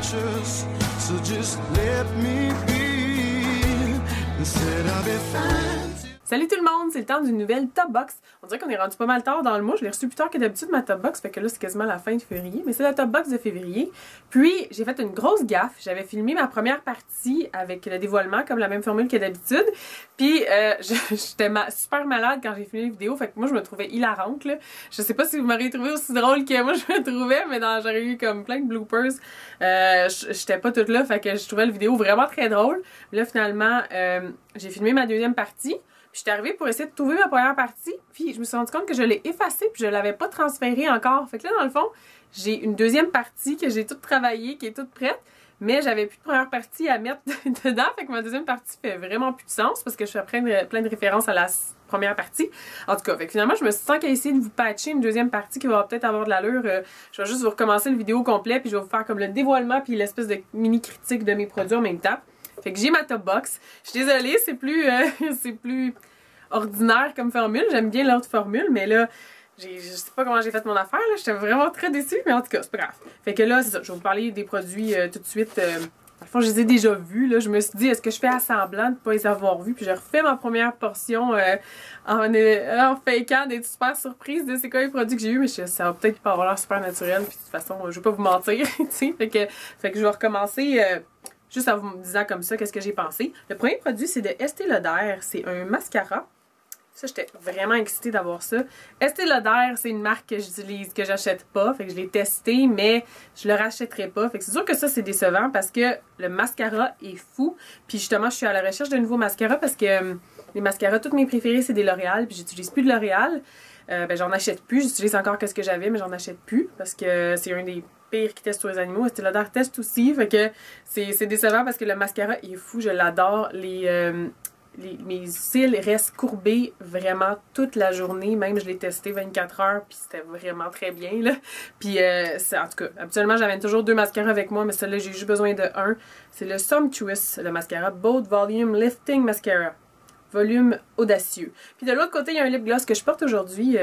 precious, so just let me be. Instead I'll be fine. Salut tout le monde, c'est le temps d'une nouvelle top box. On dirait qu'on est rendu pas mal tard dans le mois. Je l'ai reçu plus tard que d'habitude ma top box, fait que là c'est quasiment la fin de février. Mais c'est la top box de février. Puis j'ai fait une grosse gaffe. J'avais filmé ma première partie avec le dévoilement, comme la même formule que d'habitude. Puis j'étais super malade quand j'ai filmé la vidéo, fait que moi je me trouvais hilarante là. Je sais pas si vous m'auriez trouvé aussi drôle que moi je me trouvais, mais j'aurais eu comme plein de bloopers. J'étais pas toute là, fait que je trouvais la vidéo vraiment très drôle. Là finalement, j'ai filmé ma deuxième partie. Puis j'étais arrivée pour essayer de trouver ma première partie, puis je me suis rendu compte que je l'ai effacée, puis je l'avais pas transférée encore. Fait que là, dans le fond, j'ai une deuxième partie que j'ai toute travaillée, qui est toute prête, mais j'avais plus de première partie à mettre dedans, fait que ma deuxième partie fait vraiment plus de sens, parce que je fais plein de références à la première partie. En tout cas, fait que finalement, je me suis dit qu'à essayer de vous patcher une deuxième partie qui va peut-être avoir de l'allure, je vais juste vous recommencer le vidéo complet, puis je vais vous faire comme le dévoilement, puis l'espèce de mini-critique de mes produits en même temps. Fait que j'ai ma top box. Je suis désolée, c'est plus ordinaire comme formule. J'aime bien l'autre formule, mais là, je sais pas comment j'ai fait mon affaire. J'étais vraiment très déçue, mais en tout cas, c'est pas grave. Fait que là, c'est ça. Je vais vous parler des produits tout de suite. Dans le fond, je les ai déjà vus. Là. Je me suis dit, est-ce que je fais à semblant de pas les avoir vus? Puis j'ai refait ma première portion en fakeant d'être super surprise de c'est quoi les produits que j'ai eu, mais ça va peut-être pas avoir l'air super naturel. Puis de toute façon, je vais pas vous mentir. Fait que je vais recommencer. Juste en vous disant comme ça qu'est-ce que j'ai pensé. Le premier produit, c'est de Estée Lauder. C'est un mascara. Ça, j'étais vraiment excitée d'avoir ça. Estée Lauder, c'est une marque que j'utilise, que j'achète pas. Fait que je l'ai testé, mais je le rachèterai pas. Fait que c'est sûr que ça, c'est décevant parce que le mascara est fou. Puis justement, je suis à la recherche d'un nouveau mascara parce que les mascaras, tous mes préférés, c'est des L'Oréal. Puis j'utilise plus de L'Oréal. J'en achète plus. J'utilise encore que ce que j'avais, mais j'en achète plus parce que c'est un des pire qui teste sur les animaux. Estée Lauder teste aussi, fait que c'est décevant parce que le mascara est fou, je l'adore. Mes cils restent courbés vraiment toute la journée, même je l'ai testé 24 heures, puis c'était vraiment très bien, là. Puis en tout cas, habituellement j'amène toujours 2 mascaras avec moi, mais celui-là j'ai juste besoin de 1. C'est le Sumptuous, le mascara Bold Volume Lifting Mascara. Volume audacieux. Puis de l'autre côté, il y a un lip gloss que je porte aujourd'hui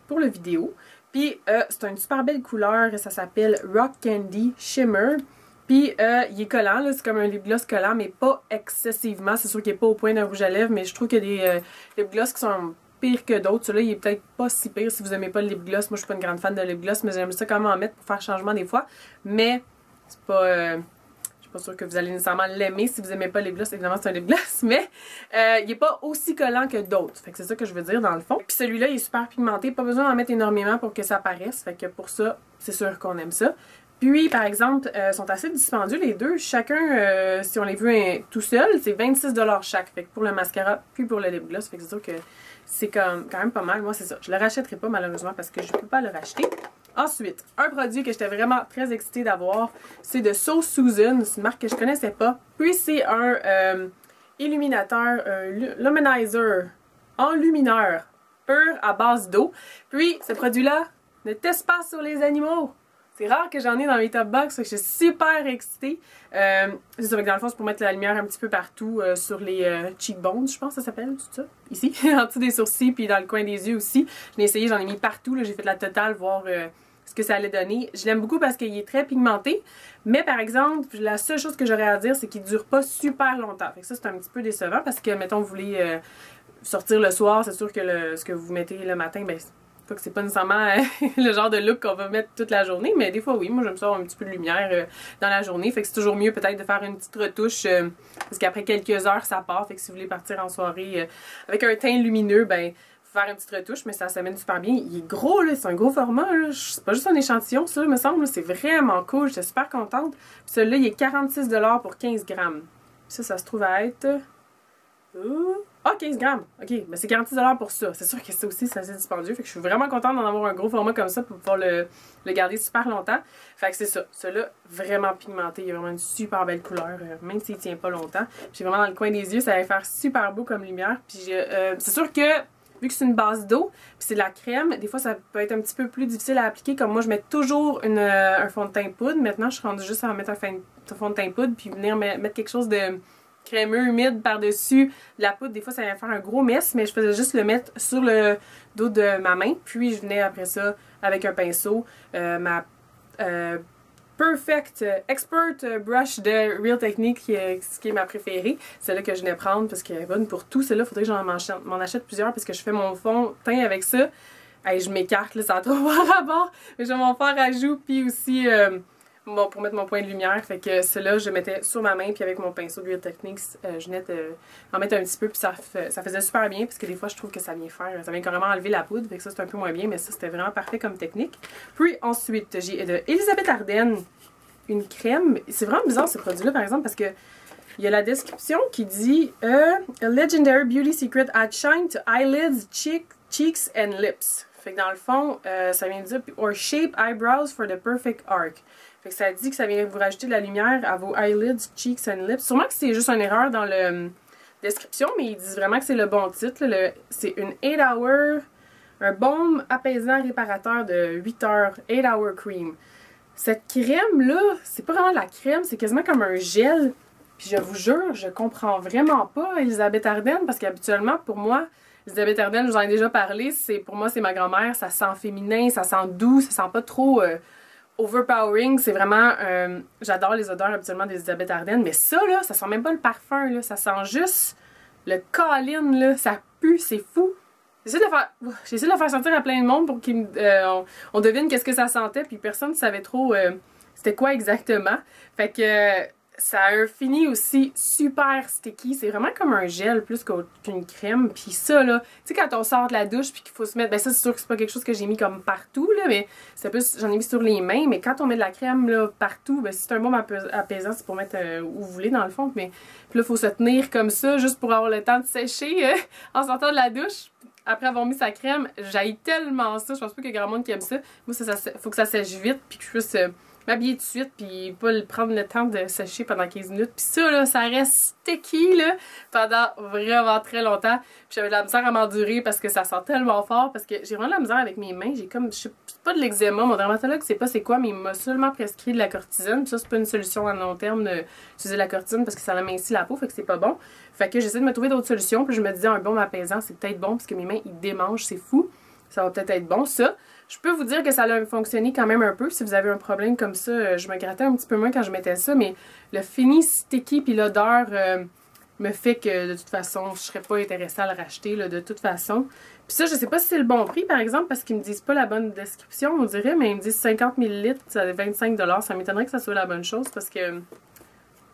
pour la vidéo. Puis c'est une super belle couleur, ça s'appelle Rock Candy Shimmer. Puis il est collant, c'est comme un lip gloss collant, mais pas excessivement. C'est sûr qu'il n'est pas au point d'un rouge à lèvres, mais je trouve qu'il y a des lip gloss qui sont pires que d'autres. Celui-là, il est peut-être pas si pire si vous n'aimez pas le lip gloss. Moi, je suis pas une grande fan de lip gloss, mais j'aime ça quand même en mettre pour faire changement des fois. Mais c'est pas... je suis pas sûre que vous allez nécessairement l'aimer si vous n'aimez pas les gloss. Évidemment, c'est un lip gloss, mais il n'est pas aussi collant que d'autres. Fait que c'est ça que je veux dire dans le fond. Puis celui-là, il est super pigmenté. Pas besoin d'en mettre énormément pour que ça paraisse. Fait que pour ça, c'est sûr qu'on aime ça. Puis, par exemple, sont assez dispendieux les deux. Chacun, si on les veut tout seul, c'est 26$ chaque. Fait que pour le mascara, puis pour le lip gloss. Fait que c'est sûr que c'est quand même pas mal. Moi, c'est ça. Je le rachèterai pas malheureusement parce que je peux pas le racheter. Ensuite, un produit que j'étais vraiment très excitée d'avoir, c'est de So Susan. C'est une marque que je connaissais pas. Puis c'est un illuminateur, un luminizer, enlumineur pur à base d'eau. Puis ce produit-là ne teste pas sur les animaux. C'est rare que j'en ai dans mes top box, fait que je suis super excitée. C'est ça, que dans le fond, c'est pour mettre la lumière un petit peu partout sur les cheekbones, je pense que ça s'appelle, tout ça. Ici, en dessous des sourcils, puis dans le coin des yeux aussi. Je l'ai essayé, j'en ai mis partout, j'ai fait la totale, voir ce que ça allait donner. Je l'aime beaucoup parce qu'il est très pigmenté, mais par exemple, la seule chose que j'aurais à dire, c'est qu'il ne dure pas super longtemps. Fait que ça, c'est un petit peu décevant parce que, mettons, vous voulez sortir le soir, c'est sûr que ce que vous mettez le matin, ben que c'est pas nécessairement le genre de look qu'on va mettre toute la journée, mais des fois oui, moi j'aime ça avoir un petit peu de lumière dans la journée, fait que c'est toujours mieux peut-être de faire une petite retouche parce qu'après quelques heures ça part, fait que si vous voulez partir en soirée avec un teint lumineux, ben faire une petite retouche, mais ça s'amène super bien. Il est gros là, c'est un gros format, c'est pas juste un échantillon, ça me semble, c'est vraiment cool, j'étais super contente. Puis celui-là il est 46$ pour 15 grammes. Puis ça se trouve à être... 15 grammes! Ok, ben c'est 46$ pour ça. C'est sûr que ça aussi, c'est assez dispendieux. Fait que je suis vraiment contente d'en avoir un gros format comme ça pour pouvoir le garder super longtemps. Fait que c'est ça. Celui-là, vraiment pigmenté. Il a vraiment une super belle couleur, même s'il tient pas longtemps. Puis vraiment dans le coin des yeux, ça va faire super beau comme lumière. Puis c'est sûr que, vu que c'est une base d'eau, puis c'est de la crème, des fois ça peut être un petit peu plus difficile à appliquer. Comme moi, je mets toujours un fond de teint poudre. Maintenant, je suis rendue juste à mettre un fond de teint poudre, puis venir mettre quelque chose de crémeux, humide par-dessus de la poudre. Des fois, ça allait faire un gros mess, mais je faisais juste le mettre sur le dos de ma main. Puis, je venais après ça, avec un pinceau, Perfect Expert Brush de Real Technique, ce qui est ma préférée. Celle-là que je venais prendre parce qu'elle est bonne pour tout. Celle-là, il faudrait que j'en m'en achète plusieurs parce que je fais mon fond teint avec ça. Hey, je m'écarte, là, ça a trop rapport. Mais je vais m'en faire à joue, puis aussi bon, pour mettre mon point de lumière. Fait que celle-là, je mettais sur ma main, puis avec mon pinceau de Real Techniques, je venais en mettre un petit peu, puis ça faisait super bien, parce que des fois, je trouve que ça vient carrément enlever la poudre. Fait que ça, c'est un peu moins bien, mais ça, c'était vraiment parfait comme technique. Puis ensuite, j'ai de Elisabeth Arden une crème. C'est vraiment bizarre, ce produit-là, par exemple, parce que il y a la description qui dit A legendary beauty secret add shine to eyelids, cheeks and lips. Fait que dans le fond, ça vient de dire or shape eyebrows for the perfect arc. Fait que ça dit que ça vient vous rajouter de la lumière à vos eyelids, cheeks and lips. Sûrement que c'est juste une erreur dans la description, mais ils disent vraiment que c'est le bon titre. C'est une 8 hour, un baume apaisant réparateur de 8 heures, 8 hour cream. Cette crème-là, c'est pas vraiment de la crème, c'est quasiment comme un gel. Puis je vous jure, je comprends vraiment pas Elisabeth Arden, parce qu'habituellement, pour moi, Elisabeth Arden, je vous en ai déjà parlé, pour moi, c'est ma grand-mère, ça sent féminin, ça sent doux, ça sent pas trop overpowering. C'est vraiment, j'adore les odeurs habituellement d'Elisabeth Arden, mais ça, là, ça sent même pas le parfum, là, ça sent juste le colline, là, ça pue, c'est fou. J'ai essayé de le faire sentir à plein de monde pour qu'on devine qu'est-ce que ça sentait, puis personne ne savait trop c'était quoi exactement. Fait que ça a un fini aussi super sticky. C'est vraiment comme un gel plus qu'une crème. Puis ça, là, tu sais, quand on sort de la douche puis qu'il faut se mettre... Ben ça, c'est sûr que c'est pas quelque chose que j'ai mis comme partout, là, mais c'est plus... J'en ai mis sur les mains. Mais quand on met de la crème, là, partout, ben si c'est un baume apaisant, c'est pour mettre où vous voulez, dans le fond. Mais puis là, il faut se tenir comme ça, juste pour avoir le temps de sécher en sortant de la douche. Après avoir mis sa crème, j'haïs tellement ça. Je pense pas qu'il y a grand monde qui aime ça. Moi, faut que ça sèche vite puis que je puisse... m'habiller tout de suite, puis pas prendre le temps de sécher pendant 15 minutes. Puis ça, là, ça reste sticky, là, pendant vraiment très longtemps. Puis j'avais de la misère à m'endurer parce que ça sent tellement fort, parce que j'ai vraiment de la misère avec mes mains. J'ai comme, je sais pas de l'eczéma, mon dermatologue sait pas c'est quoi, mais il m'a seulement prescrit de la cortisone. Puis ça, c'est pas une solution à long terme d'utiliser la cortisone parce que ça amincit la peau, fait que c'est pas bon. Fait que j'essaie de me trouver d'autres solutions, puis je me disais, un baume apaisant, c'est peut-être bon, parce que mes mains, ils démangent, c'est fou. Ça va peut-être être bon, ça. Je peux vous dire que ça a fonctionné quand même un peu. Si vous avez un problème comme ça, je me grattais un petit peu moins quand je mettais ça, mais le fini sticky puis l'odeur me fait que de toute façon, je serais pas intéressée à le racheter là, de toute façon. Puis ça, je sais pas si c'est le bon prix, par exemple, parce qu'ils me disent pas la bonne description, on dirait, mais ils me disent 50 ml, ça 25 $. Ça m'étonnerait que ça soit la bonne chose, parce que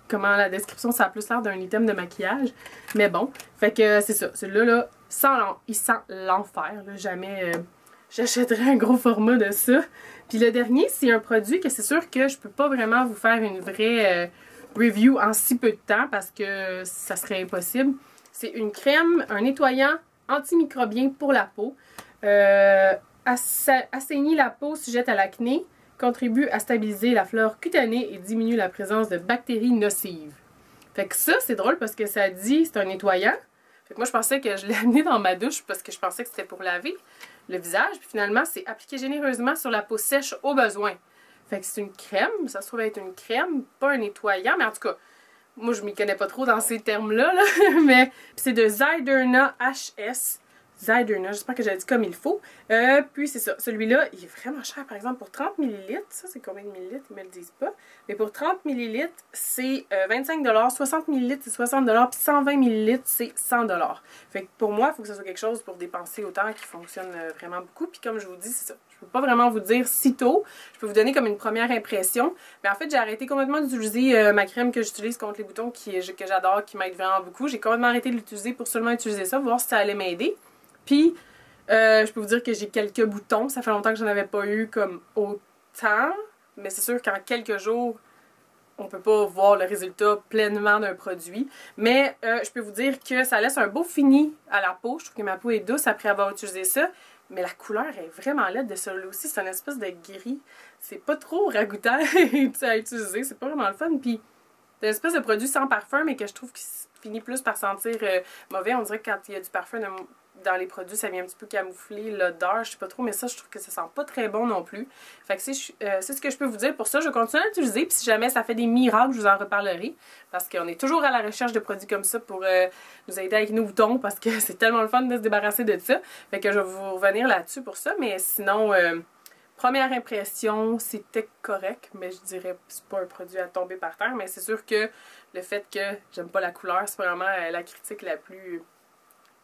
comment la description, ça a plus l'air d'un item de maquillage. Mais bon, fait que c'est ça. Celui-là, là, il sent l'enfer. Jamais j'achèterais un gros format de ça. Puis le dernier, c'est un produit que c'est sûr que je peux pas vraiment vous faire une vraie review en si peu de temps parce que ça serait impossible. C'est une crème, un nettoyant antimicrobien pour la peau. Assainit la peau sujette à l'acné, contribue à stabiliser la flore cutanée et diminue la présence de bactéries nocives. Fait que ça, c'est drôle parce que ça dit c'est un nettoyant. Fait que moi, je pensais que je l'ai amené dans ma douche parce que je pensais que c'était pour laver le visage. Puis finalement, c'est appliqué généreusement sur la peau sèche au besoin. Fait que c'est une crème. Ça se trouve être une crème, pas un nettoyant. Mais en tout cas, moi, je m'y connais pas trop dans ces termes-là. Là, mais c'est de Zyderna HS. Zyderna, j'espère que j'ai dit comme il faut. Puis c'est ça. Celui-là, il est vraiment cher, par exemple, pour 30 ml. Ça, c'est combien de millilitres? Ils me le disent pas. Mais pour 30 ml, c'est 25 $. 60 ml, c'est 60 $. Puis 120 ml, c'est 100 $. Fait que pour moi, il faut que ce soit quelque chose pour dépenser autant qui fonctionne vraiment beaucoup. Puis comme je vous dis, c'est ça. Je peux pas vraiment vous dire si tôt. Je peux vous donner comme une première impression. Mais en fait, j'ai arrêté complètement d'utiliser ma crème que j'utilise contre les boutons que j'adore, qui m'aide vraiment beaucoup. J'ai complètement arrêté de l'utiliser pour seulement utiliser ça, voir si ça allait m'aider. Puis, je peux vous dire que j'ai quelques boutons. Ça fait longtemps que j'en avais pas eu comme autant. Mais c'est sûr qu'en quelques jours, on peut pas voir le résultat pleinement d'un produit. Mais je peux vous dire que ça laisse un beau fini à la peau. Je trouve que ma peau est douce après avoir utilisé ça. Mais la couleur est vraiment laide de celui-là aussi. C'est une espèce de gris. C'est pas trop ragoûtant à utiliser. C'est pas vraiment le fun. Puis, c'est une espèce de produit sans parfum, mais que je trouve qu'il finit plus par sentir mauvais. On dirait que quand il y a du parfum dans les produits, ça vient un petit peu camoufler l'odeur, je sais pas trop, mais ça, je trouve que ça sent pas très bon non plus. Fait que c'est ce que je peux vous dire. Pour ça, je continue à l'utiliser, puis si jamais ça fait des miracles, je vous en reparlerai, parce qu'on est toujours à la recherche de produits comme ça pour nous aider avec nos boutons, parce que c'est tellement le fun de se débarrasser de ça. Fait que je vais vous revenir là-dessus pour ça, mais sinon... Première impression, c'était correct, mais je dirais que c'est pas un produit à tomber par terre. Mais c'est sûr que le fait que j'aime pas la couleur, c'est vraiment la critique la plus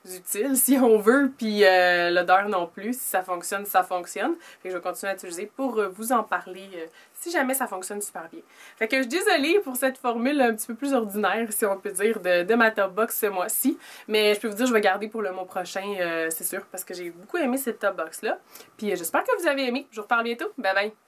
utile, si on veut, puis l'odeur non plus. Si ça fonctionne, ça fonctionne. Fait que je vais continuer à l'utiliser pour vous en parler si jamais ça fonctionne super bien. Fait que je suis désolée pour cette formule un petit peu plus ordinaire, si on peut dire, de ma top box ce mois-ci. Mais je peux vous dire, je vais garder pour le mois prochain, c'est sûr, parce que j'ai beaucoup aimé cette top box-là. Puis j'espère que vous avez aimé. Je vous reparle bientôt. Bye bye!